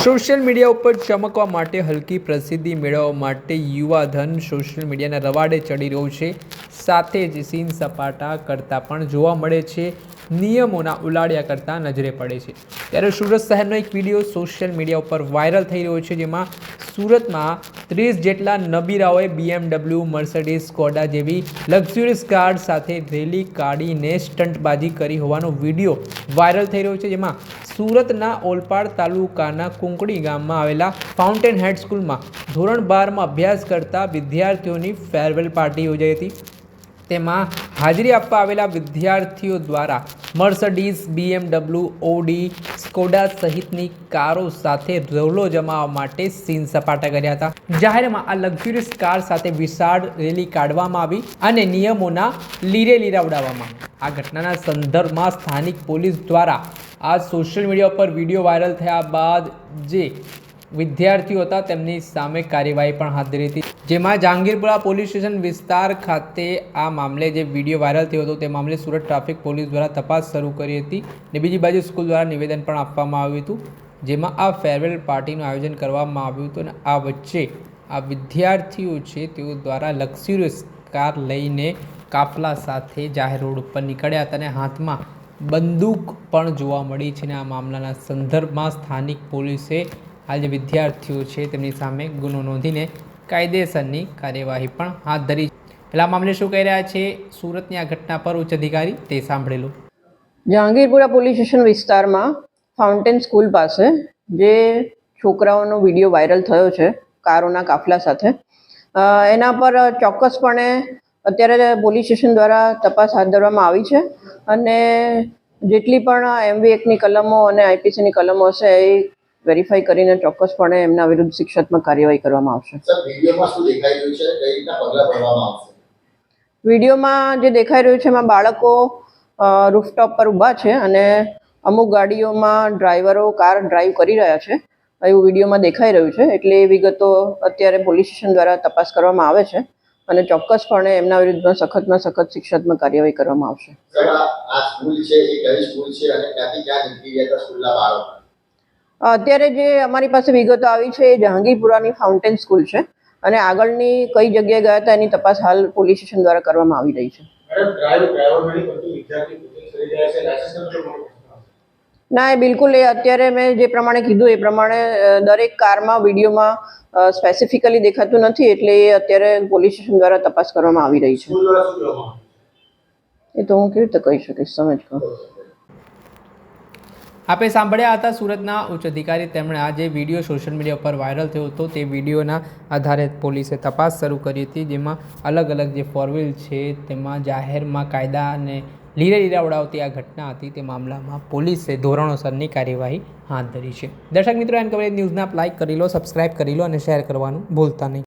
Social media ઉપર ચમકવા માટે હલકી પ્રસિદ્ધિ મેળવવા માટે યુવાધન સોશિયલ મીડિયાના રવાડે ચડી રહ્યું છે. સાથે જ સીન સપાટા કરતાં પણ જોવા મળે છે, નિયમોના ઉલાળ્યા કરતાં નજરે પડે છે. ત્યારે સુરત શહેરનો એક વિડીયો સોશિયલ મીડિયા ઉપર વાયરલ થઈ રહ્યો છે, જેમાં સુરતમાં 30 જેટલા નબીરાઓએ BMW, મર્સિડીઝ, સ્કોડા જેવી લક્ઝુરિયસ કાર સાથે રેલી કાઢીને સ્ટંટબાજી કરી હોવાનો વિડીયો વાયરલ થઈ રહ્યો છે. જેમાં સુરતના ઓલપાડ તાલુકાના કુંકડી ગામમાં આવેલા ફાઉન્ટેન હેડ સ્કૂલમાં ધોરણ 12માં અભ્યાસ કરતા વિદ્યાર્થીઓની ફેરવેલ પાર્ટી યોજાઈ હતી. તેમાં હાજરી આપવા આવેલા વિદ્યાર્થીઓ દ્વારા મર્સિડીઝ, BMW, ઓડી, સ્કોડા સહિતની કારો સાથે રોલો જમાવવા માટે સીન સપાટા કર્યા હતા. જાહેરમાં આ લક્ઝુરિયસ કાર સાથે વિશાળ રેલી કાઢવામાં આવી અને નિયમોના લીરે લીરાવડાવવામાં આવ્યા. આ ઘટનાના સંદર્ભમાં સ્થાનિક પોલીસ દ્વારા આ સોશિયલ મીડિયા પર વિડીયો વાયરલ થયા બાદ જે વિદ્યાર્થીઓ હતા તેમની સામે કાર્યવાહી પણ હાથ ધરી હતી. જેમાં જહાંગીરપુરા પોલીસ સ્ટેશન વિસ્તાર ખાતે આ મામલે જે વિડીયો વાયરલ થયો હતો તે મામલે સુરત ટ્રાફિક પોલીસ દ્વારા તપાસ શરૂ કરી હતી અને બીજી બાજુ સ્કૂલ દ્વારા નિવેદન પણ આપવામાં આવ્યું હતું, જેમાં આ ફેરવેલ પાર્ટીનું આયોજન કરવામાં આવ્યું હતું. અને આ વચ્ચે આ વિદ્યાર્થીઓ છે તેઓ દ્વારા લક્ઝુરિયસ કાર લઈને કાફલા સાથે જાહેર રોડ ઉપર નીકળ્યા હતા અને હાથમાં બંદૂક પણ જોવા મળી છે. અને આ મામલાના સંદર્ભમાં સ્થાનિક પોલીસે આ જે વિદ્યાર્થીઓ છે તેમની સામે ગુનો નોંધીને કાયદેસરની કાર્યવાહી પણ હાથ ધરી. એટલે આ મામલે શું કહી રહ્યા છે સુરતની આ ઘટના પર ઉચ્ચ અધિકારી તે સાંભળેલું. જહાંગીરપુરા પોલીસ સ્ટેશન વિસ્તારમાં ફાઉન્ટેન સ્કૂલ પાસે જે છોકરાઓનો વિડીયો વાયરલ થયો છે કારોના કાફલા સાથે, એના પર ચોક્કસપણે અત્યારે પોલીસ સ્ટેશન દ્વારા તપાસ હાથ ધરવામાં આવી છે અને જેટલી પણ MV એક્ટની કલમો અને IPCની કલમો હશે એ વેરીફાઈ કરીને ચોક્કસપણે એમના વિરુદ્ધ શિક્ષાત્મક કાર્યવાહી કરવામાં આવશે. વિડીયોમાં જે દેખાઈ રહ્યું છે એમાં બાળકો રૂફટોપ પર ઊભા છે અને અમુક ગાડીઓમાં ડ્રાઈવરો કાર ડ્રાઈવ કરી રહ્યા છે એવું વિડીયોમાં દેખાઈ રહ્યું છે. એટલે એ વિગતો અત્યારે પોલીસ સ્ટેશન દ્વારા તપાસ કરવામાં આવે છે અને ચોક્કસપણે એમના વિરુદ્ધમાં સખતમાં સખત શિક્ષાત્મક કાર્યવાહી કરવામાં આવશે. અત્યારે જે અમારી પાસે વિગતો આવી છે એ જહાંગીરપુરાની ફાઉન્ટેન સ્કૂલ છે અને આગળની કઈ જગ્યાએ ગયા હતા એની તપાસ હાલ પોલીસ સ્ટેશન દ્વારા કરવામાં આવી રહી છે. ના, એ બિલકુલ એ અત્યારે મેં જે પ્રમાણે કીધું એ પ્રમાણે દરેક કારમાં વિડીયોમાં સ્પેસિફિકલી દેખાતું નથી, એટલે એ અત્યારે પોલીસ સ્ટેશન દ્વારા તપાસ કરવામાં આવી રહી છે. એ તો હું કેવી રીતે કહી શકીશ, સમજ કહો. આપે સાંભળ્યા હતા સુરતના ઉચ્ચ અધિકારી. તેમણે આ જે વિડીયો સોશિયલ મીડિયા પર વાયરલ થયો હતો તે વિડીયોના આધારે પોલીસે તપાસ શરૂ કરી હતી, જેમાં અલગ અલગ જે ફોરવ્હીલ છે તેમાં જાહેરમાં કાયદા અને લીરે લીરાવડાવતી આ ઘટના હતી. તે મામલામાં પોલીસે ધોરણોસરની કાર્યવાહી હાથ ધરી છે. દર્શક મિત્રો, એન કવરેજ ન્યૂઝને આપ લાઇક કરી લો, સબસ્ક્રાઇબ કરી લો અને શેર કરવાનું ભૂલતા નહીં.